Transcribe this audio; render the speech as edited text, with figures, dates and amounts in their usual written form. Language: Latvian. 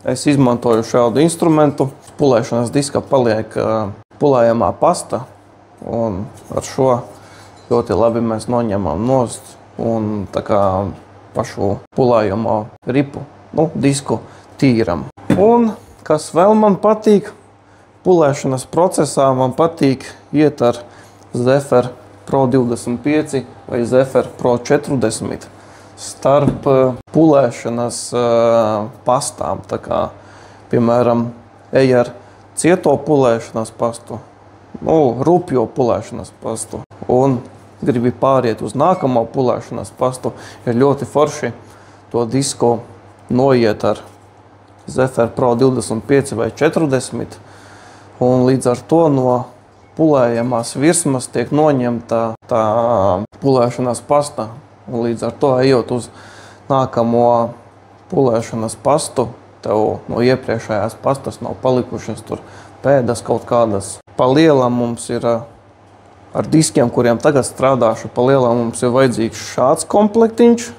es izmantoju šādu instrumentu. Pulēšanas diskā paliek pulējamā pasta, un ar šo ļoti labi mēs noņemam nost un tā kā pašu pulējamo ripu, disku tīram. Un kas vēl man patīk, pulēšanas procesā man patīk iet ar Zephyr Pro 25 vai Zephyr Pro 40 starp pulēšanas pastām. Tā kā, piemēram, ej ar cieto pulēšanas pastu, rupjo pulēšanas pastu un gribi pāriet uz nākamo pulēšanas pastu, ir ļoti forši to disku noiet ar Zephyr Pro 25 vai 40, un līdz ar to no pulējamās virsmas tiek noņemta tā pulēšanas pasta, un līdz ar to ejot uz nākamo pulēšanas pastu, tev no iepriekšējās pastas nav palikušas tur pēdas kaut kādas. Pa lielam mums ir ar diskiem, kuriem tagad strādāšu, pa lielam mums ir vajadzīgs šāds komplektiņš.